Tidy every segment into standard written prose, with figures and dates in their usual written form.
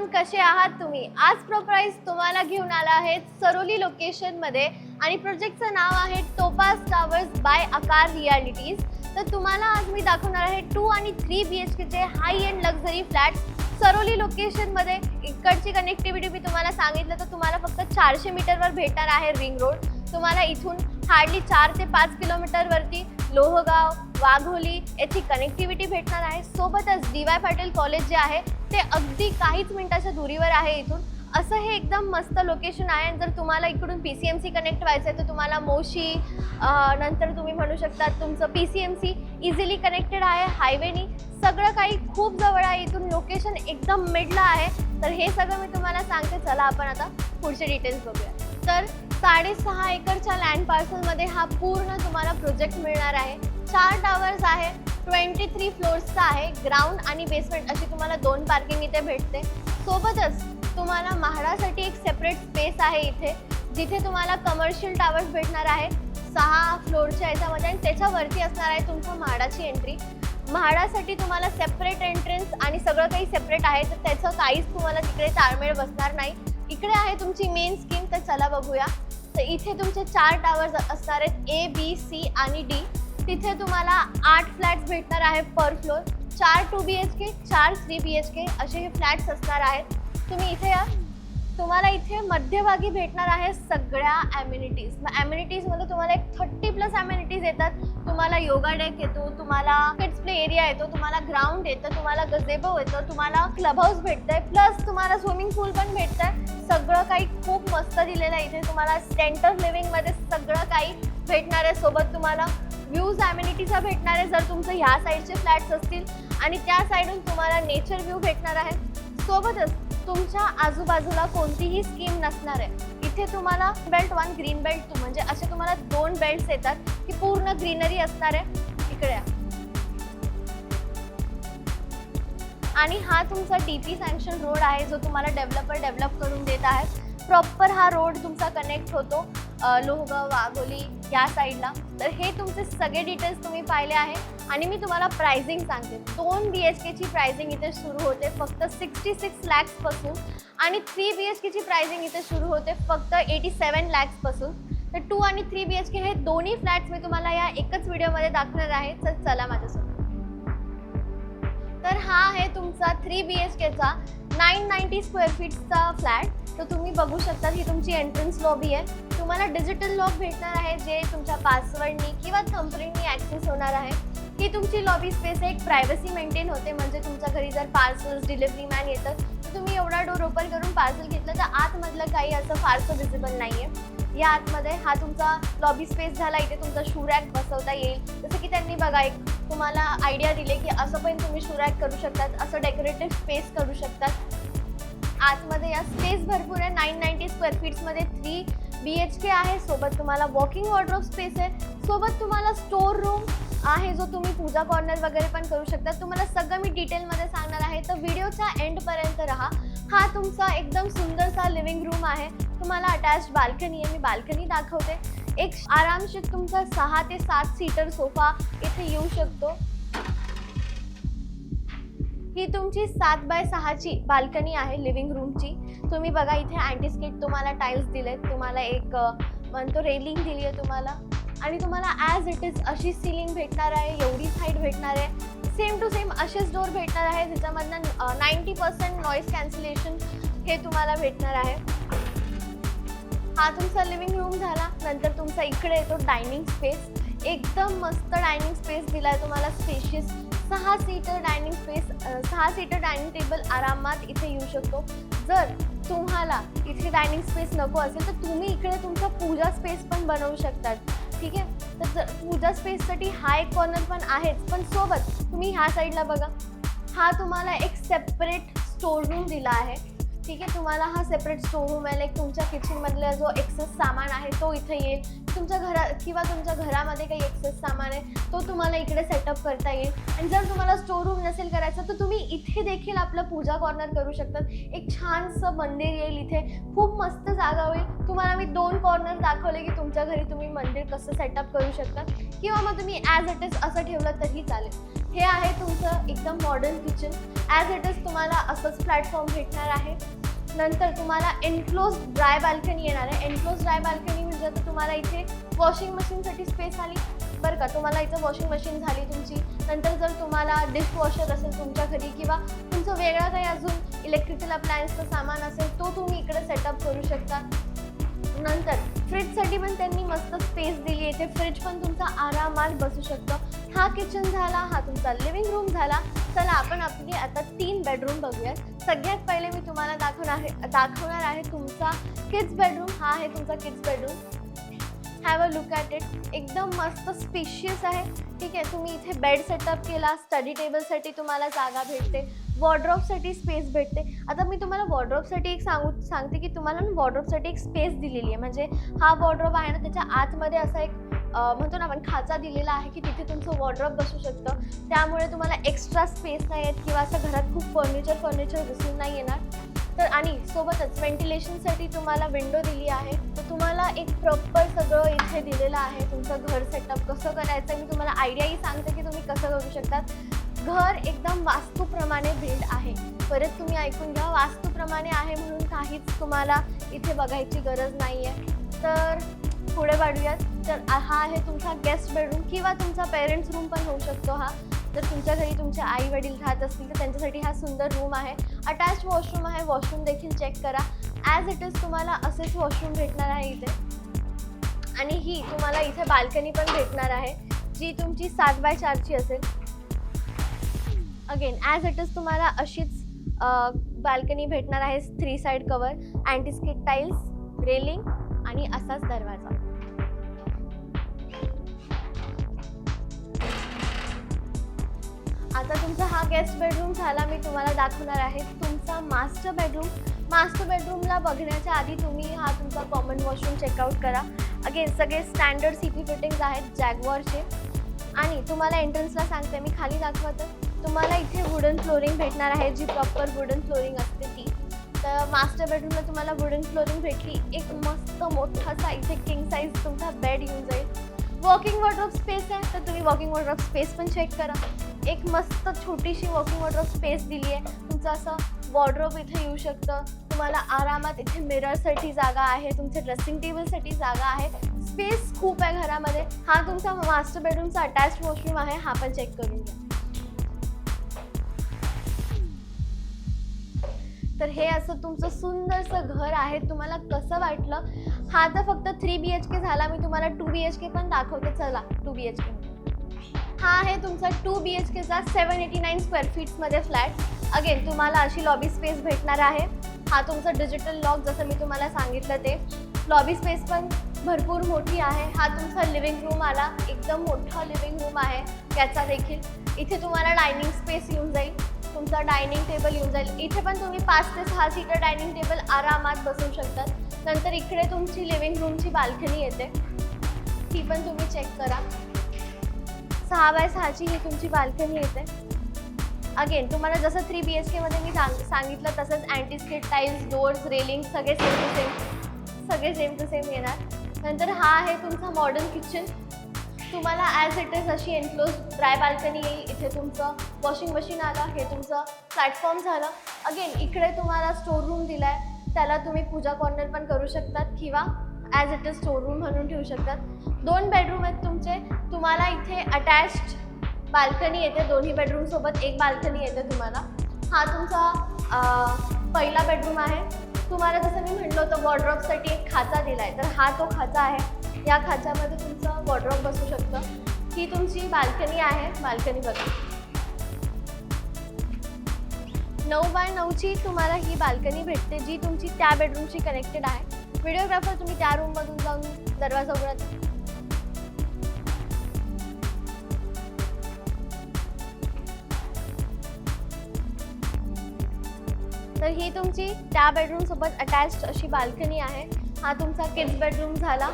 Everyone, कसे आहात तुम्ही? आज प्रोप्राइज तुम्हाला घेऊन आला आहे सरोली लोकेशन मध्ये आणि प्रोजेक्टचं नाव आहे टोपाज टावर्स बाय आकार रियालिटीज। तर तुम्हाला आज मी दाखवणार आहे 2 आणि 3 BHK चे high end luxury flat Saroli location मध्ये। इकडची कनेक्टिव्हिटी मी तुम्हाला सांगितलं तर तुम्हाला फक्त 400 मीटरवर भेटणार आहे रिंग रोड। तुम्हाला इथून हार्डली 4 ते 5 किलोमीटर वरती लोहगाव, वाघोली याची कनेक्टिव्हिटी भेटणार आहे। सोबतच DY पाटील कॉलेज जे आहे ते अगदी काहीच मिनिटाच्या दुरीवर आहे इथून। असं हे एकदम मस्त लोकेशन आहे। आणि जर तुम्हाला इकडून PCMC कनेक्ट व्हायचं आहे तर तुम्हाला मोशी नंतर तुम्ही म्हणू शकता तुमचं PCMC इझिली कनेक्टेड आहे हायवेनी। सगळं काही खूप जवळ आहे इथून, लोकेशन एकदम मिडला आहे। तर हे सगळं मी तुम्हाला सांगते, चला आपण आता पुढचे डिटेल्स बघूया। तर 6.5 एकरच्या लँड पार्सलमध्ये हा पूर्ण तुम्हाला प्रोजेक्ट मिळणार आहे। 4 टावर्स आहे, 23 फ्लोर्सचा आहे। ग्राउंड आणि बेसमेंट अशी तुम्हाला 2 पार्किंग इथे भेटते। सोबतच तुम्हाला म्हाडासाठी एक सेपरेट स्पेस आहे इथे, जिथे तुम्हाला कमर्शियल टावर्स भेटणार आहे 6 फ्लोरच्या याच्यामध्ये आणि त्याच्यावरती असणार आहे तुमचं म्हाडाची एंट्री। म्हाडासाठी तुम्हाला सेपरेट एंट्रन्स आणि सगळं काही सेपरेट आहे, तर त्याचं काहीच तुम्हाला तिकडे ताळमेळ बसणार नाही। इकडे आहे तुमची मेन स्कीम, तर चला बघूया। तर इथे तुमचे 4 टावर्स असणार आहेत A, B, C आणि D। तिथे तुम्हाला 8 फ्लॅट्स भेटणार आहे पर फ्लोर। 4 2 BHK, 4 3 BHK असे हे फ्लॅट्स असणार आहेत। तुम्ही इथे या, तुम्हाला इथे मध्यभागी भेटणार आहे सगळ्या ॲम्युनिटीज। मग ॲम्युनिटीजमध्ये तुम्हाला एक 30+ ॲम्युनिटीज येतात। तुम्हाला योगा डेक येतो, तुम्हाला किड्स प्ले एरिया येतो, तुम्हाला ग्राउंड येतं, तुम्हाला गझेबो येतं, तुम्हाला क्लब हाऊस भेटतंय, प्लस तुम्हाला स्विमिंग पूल पण भेटतंय। सगळं काही खूप मस्त दिलेलं आहे इथे। तुम्हाला सेंटर लिव्हिंगमध्ये सगळं काही भेटणार आहे। सोबत तुम्हाला व्ह्यूज ॲम्युनिटीचा भेटणार आहे जर तुमचं ह्या साईडचे फ्लॅट्स असतील, आणि त्या साईडून तुम्हाला नेचर व्ह्यू भेटणार आहे। सोबतच तुमच्या आजूबाजूला कोणतीही स्कीम नसणार आहे। इथे तुम्हाला बेल्ट 1, ग्रीन बेल्ट 2 म्हणजे असे तुम्हाला 2 बेल्ट्स येतात की पूर्ण ग्रीनरी असणार आहे। इकडे आणि हा तुमचा DP सँक्शन रोड आहे जो तुम्हाला डेव्हलपर डेव्हलप करून देत आहे। प्रॉपर हा रोड तुमचा कनेक्ट होतो लोहगाव, वाघोली या साईडला। तर हे तुमचे सगळे डिटेल्स तुम्ही पाहिले आहे आणि मी तुम्हाला प्राइसिंग सांगते। 2 BHK ची प्राइसिंग इथे सुरू होते फक्त 66 lakhs पासून आणि 3 BHK ची प्राइसिंग इथे सुरू होते फक्त 87 lakhs पासून। तर 2 आणि 3 BHK हे दोन्ही फ्लॅट्स मी तुम्हाला या एकच व्हिडिओमध्ये दाखवणार आहे। तर चला माझ्यासोबत। तर हा आहे तुमचा 3 BHK चा 990 स्क्वेअर फीटचा फ्लॅट। तर तुम्ही बघू शकता ही तुमची एंट्रन्स लॉबी आहे। तुम्हाला डिजिटल लॉक भेटणार आहे जे तुमच्या पासवर्डनी किंवा थंबप्रिंटनी ॲक्सेस होणार आहे। ही तुमची लॉबी स्पेस आहे, एक प्रायव्हसी मेंटेन होते। म्हणजे तुमच्या घरी जर पार्सल्स डिलिव्हरी मॅन येतात तर तुम्ही एवढा डोर ओपन करून पार्सल घेतलं तर आतमधलं काही असं फारसं विजिबल नाही आहे। या आतमध्ये हा तुमचा लॉबी स्पेस झाला। इथे तुमचा शू रॅक बसवता येईल, जसं की त्यांनी बघा एक तुम्हाला आयडिया दिले की असं पण तुम्ही शू रॅक करू शकतात, असं डेकोरेटिव्ह स्पेस करू शकतात। आतमध्ये या स्पेस भरपूर आहे। 990 स्क्वेअर फीट्समध्ये 3 BHK आहे। सोबत तुम्हाला वॉकिंग वॉर्डरोब स्पेस आहे। सोबत तुम्हाला स्टोर रूम आहे जो तुम्ही पूजा कॉर्नर वगैरे पण करू शकता। तुम्हाला सगळं मी डिटेलमध्ये सांगणार आहे, तर व्हिडिओच्या एंडपर्यंत राहा। हा तुमचा एकदम सुंदरसा लिव्हिंग रूम आहे। तुम्हाला अटॅच बाल्कनी आहे, मी बाल्कनी दाखवते। एक आरामशीर तुमचा 6 ते 7 सीटर सोफा इथे येऊ शकतो। ही तुमची 7 बाय 6 ची बाल्कनी आहे लिव्हिंग रूमची। तुम्ही बघा इथे अँटीस्किट तुम्हाला टाइल्स दिलेत, तुम्हाला एक म्हणतो रेलिंग दिली आहे तुम्हाला, आणि तुम्हाला ॲज इट इज अशी सीलिंग भेटणार आहे, एवढीच हाईट भेटणार आहे। सेम टू सेम असेच डोर भेटणार आहे ज्याच्यामधनं 90% नॉईज कॅन्सलेशन हे तुम्हाला भेटणार आहे। हा तुमचा लिव्हिंग रूम झाला। नंतर तुमचा इकडे येतो डायनिंग स्पेस। एकदम मस्त डायनिंग स्पेस दिला आहे तुम्हाला, spacious 6 seater dining space, 6 seater dining table आरामात इथे येऊ शकतो। जर तुम्हाला इथे डायनिंग स्पेस नको असेल तर तुम्ही इकडे तुमचा पूजा स्पेस पण बनवू शकतात, ठीक आहे। तर पूजा स्पेससाठी हा एक कॉर्नर पण आहेच, पण सोबत तुम्ही ह्या साईडला बघा, हा तुम्हाला एक सेपरेट स्टोर रूम दिला आहे। ठीक आहे. तुम्हाला हा सेपरेट स्टोर रूम आहे. लाईक तुमच्या किचनमधला जो एक्सेस सामान आहे तो इथे येईल. तुमच्या घरात किंवा तुमच्या घरामध्ये काही एक्सेस सामान आहे तो तुम्हाला इकडे सेटअप करता येईल. आणि जर तुम्हाला स्टोर रूम नसेल करायचं तर तुम्ही इथे देखील आपलं पूजा कॉर्नर करू शकतात. एक छानसं मंदिर येईल इथे, खूप मस्त जागा होईल. तुम्हाला मी 2 कॉर्नर दाखवले की तुमच्या घरी तुम्ही मंदिर कसं सेटअप करू शकता, किंवा मग तुम्ही ॲज इट इज असं ठेवलं तरी चालेल. हे आहे तुमचं एकदम modern kitchen. As it is तुम्हाला असंच प्लॅटफॉर्म भेटणार आहे. नंतर तुम्हाला एनक्लोज ड्राय बाल्कनी येणार आहे. एनक्लोज ड्राय बाल्कनी म्हणजे आता तुम्हाला इथे वॉशिंग मशीनसाठी स्पेस आली बरं का. तुम्हाला इथं वॉशिंग मशीन झाली तुमची. नंतर जर तुम्हाला डिशवॉशर असेल तुमच्या घरी किंवा तुमचं वेगळा काही अजून इलेक्ट्रिकल अप्लायन्सचं सामान असेल तो तुम्ही इकडे सेटअप करू शकता. नंतर फ्रीजसाठी पण त्यांनी मस्त स्पेस दिली आहे. इथे फ्रीज पण तुमचा आरामात बसू शकतो. हा किचन झाला, हा तुमचा लिव्हिंग रूम झाला. चला आपण आपली आता 3 बेडरूम बघूयात. सगळ्यात पहिले मी तुम्हाला दाखवणार आहे तुमचा किड्स बेडरूम. हा आहे तुमचा kids bedroom. Have a look at it. एकदम मस्त स्पेशियस आहे. ठीक आहे. तुम्ही इथे बेड सेटअप केला, स्टडी टेबलसाठी तुम्हाला जागा भेटते, वॉर्डरोबसाठी स्पेस भेटते. आता मी तुम्हाला वॉर्डरोबसाठी एक सांगते की तुम्हाला वॉर्डरोबसाठी एक स्पेस दिलेली आहे. म्हणजे हा वॉर्डरोब आहे ना, त्याच्या आतमध्ये असा एक म्हणतो ना आपण खाचा दिलेला आहे की तिथे तुमचं वॉर्डरोब बसू शकतं. त्यामुळे तुम्हाला एक्स्ट्रा स्पेस नाही येत किंवा असं घरात खूप फर्निचर दिसून नाही येणार. तर आणि सोबतच व्हेंटिलेशनसाठी तुम्हाला विंडो दिली आहे. तर तुम्हाला एक प्रॉपर सगळं इथे दिलेलं आहे. तुमचं घर सेटअप कसं करायचं मी तुम्हाला आयडियाही सांगते की तुम्ही कसं करू शकतात. घर एकदम वास्तूप्रमाणे बिल्ड आहे. परत तुम्ही ऐकून घ्या, वास्तूप्रमाणे आहे म्हणून काहीच तुम्हाला इथे बघायची गरज नाही आहे. तर पुढे वाढूयात. तर हा आहे तुमचा गेस्ट बेडरूम किंवा तुमचा पेरेंट्स रूम पण होऊ शकतो हा. जर तुमच्या घरी तुमचे आई वडील राहत असतील तर त्यांच्यासाठी हा सुंदर रूम आहे. अटॅच वॉशरूम आहे. वॉशरूम देखील चेक करा. ॲज इट इज तुम्हाला असेच वॉशरूम भेटणार आहे इथे. आणि ही तुम्हाला इथे बाल्कनी पण भेटणार आहे जी तुमची 7x4ची असेल. अगेन ॲज इट इज तुम्हाला अशीच बाल्कनी भेटणार आहे. 3 साईड कवर, अँटीस्किड टाईल्स, रेलिंग आणि असाच दरवाजा. आता तुमचा हा गेस्ट बेडरूम झाला. मी तुम्हाला दाखवणार आहे तुमचा मास्टर बेडरूम. मास्टर बेडरूमला बघण्याच्या आधी तुम्ही हा तुमचा कॉमन वॉशरूम चेकआउट करा. अगेन सगळे स्टँडर्ड सीपी फिटिंग्स आहेत जॅग्वारचे. आणि तुम्हाला एंट्रन्सला सांगते मी, खाली दाखवतं तुम्हाला इथे वुडन फ्लोरिंग भेटणार आहे, जी प्रॉपर वुडन फ्लोरिंग असते ती. तर मास्टर बेडरूमला तुम्हाला वुडन फ्लोरिंग भेटली. एक मस्त मोठासा इथे किंग साईज तुमचा बेड येऊन जाईल. वॉकिंग वॉर्डरोब स्पेस आहे तर तुम्ही वॉकिंग वॉर्डरोब स्पेस पण चेक करा. एक मस्त छोटीशी वॉकिंग वॉर्डरोब स्पेस दिली आहे. तुमचं असं वॉर्डरोब इथे येऊ शकतं. तुम्हाला आरामात इथे मिररसाठी जागा आहे, तुमच्या ड्रेसिंग टेबलसाठी जागा आहे. स्पेस खूप आहे घरामध्ये. हा तुमचा मास्टर बेडरूमचा अटॅच्ड वॉशरूम आहे. हा पण चेक करून घ्या. तर हे असं तुमचं सुंदरसं घर आहे. तुम्हाला कसं वाटलं? हा तर फक्त 3 BHK झाला. मी तुम्हाला 2 BHK पण दाखवते. चला 2 BHK. हा आहे तुमचा 2 BHKचा 789 स्क्वेअर फीट्समध्ये फ्लॅट. अगेन तुम्हाला अशी लॉबी स्पेस भेटणार आहे. हा तुमचा डिजिटल लॉक जसं मी तुम्हाला सांगितलं ते. लॉबी स्पेस पण भरपूर मोठी आहे. हा तुमचा लिव्हिंग रूम आला. एकदम मोठा लिव्हिंग रूम आहे याचा देखील. इथे तुम्हाला डायनिंग स्पेस येऊन जाईल. तुमचा डायनिंग टेबल येऊन जाईल. इथे पण तुम्ही 5 ते 6 सीटर डायनिंग टेबल आरामात बसवू शकतात. नंतर इकडे तुमची लिव्हिंग रूमची बाल्कनी येते, ती पण तुम्ही चेक करा. 6x6ची ही तुमची बाल्कनी येते. अगेन तुम्हाला जसं 3 BHK मध्ये मी सांगितलं तसंच अँटीस्किड टाईल्स, डोअर्स, रेलिंग सगळे सेम टू सेम येणार. नंतर हा आहे तुमचा मॉडर्न किचन. तुम्हाला ॲज इट इज अशी एनक्लोज ड्राय बाल्कनी येईल. इथे तुमचं वॉशिंग मशीन आलं. हे तुमचं प्लॅटफॉर्म झालं. अगेन इकडे तुम्हाला स्टोर रूम दिला आहे. त्याला तुम्ही पूजा कॉर्नर पण करू शकतात किंवा as it is store room म्हणून ठेवू शकतात. 2 बेडरूम आहेत तुमचे. तुम्हाला इथे अटॅच्ड बाल्कनी येते. दोन्ही बेडरूमसोबत एक बाल्कनी येते तुम्हाला. हा तुमचा पहिला बेडरूम आहे. तुम्हाला जसं मी म्हटलं होतं वॉर्डरोबसाठी एक खाचा दिला आहे, तर हा तो खाचा आहे. या खाच्यामध्ये तुमचं वॉर्डरोब बसू शकतं. ही तुमची बाल्कनी आहे. बाल्कनी बघा, 9x9ची तुम्हाला ही बाल्कनी भेटते, जी तुमची त्या बेडरूमशी कनेक्टेड आहे. व्हिडिओग्राफर तुम्ही त्या रूममधून जाऊन दरवाजा उघडा. तर ही तुमची त्या बेडरूम सोबत अटॅच्ड अशी बाल्कनी आहे. हा तुमचा किड्स बेडरूम झाला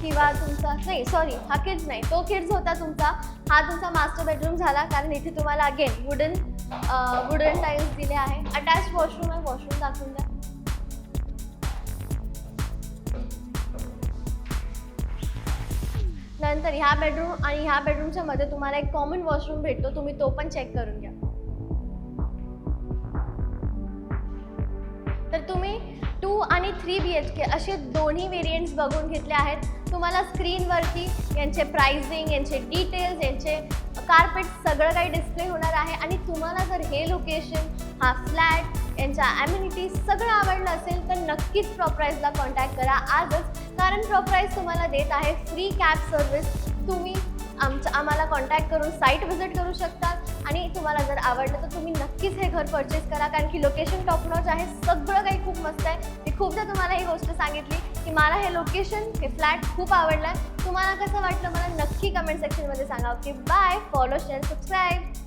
किंवा तुमचा नाही सॉरी हा किड्स नाही, तो किड्स होता तुमचा. हा तुमचा मास्टर बेडरूम झाला, कारण इथे तुम्हाला अगेन वुडन टाईल्स दिले आहे. अटॅच्ड वॉशरूम आहे, वॉशरूम दाखवून द्या. नंतर ह्या बेडरूम आणि ह्या बेडरूमच्या मध्ये तुम्हाला एक कॉमन वॉशरूम भेटतो, तुम्ही तो पण चेक करून घ्या. तर तुम्ही 2 आणि 3 BHK असे दोन्ही व्हेरियंट्स बघून घेतले आहेत. तुम्हाला स्क्रीनवरती यांचे प्राइसिंग, यांचे डिटेल्स, यांचे कार्पेट सगळं काही डिस्प्ले होणार आहे. आणि तुम्हाला जर हे लोकेशन, हा फ्लॅट, यांच्या ॲम्युनिटीज सगळं आवडलं असेल तर नक्कीच प्रॉपराईजला कॉन्टॅक्ट करा आजच, कारण प्रॉपराईज तुम्हाला देत आहे फ्री कॅब सर्व्हिस. तुम्ही आम्हाला कॉन्टॅक्ट करून साईट व्हिजिट करू शकता आणि तुम्हाला जर आवडलं तर तुम्ही नक्कीच हे घर परचेस करा, कारण की लोकेशन टॉप नॉच आहे. सगळं काही खूप मस्त आहे. मी खूपदा तुम्हाला ही गोष्ट सांगितली की मला हे लोकेशन, हे फ्लॅट खूप आवडलं आहे. तुम्हाला कसं वाटलं मला नक्की कमेंट सेक्शनमध्ये सांगा. Okay bye. Follow, share, subscribe.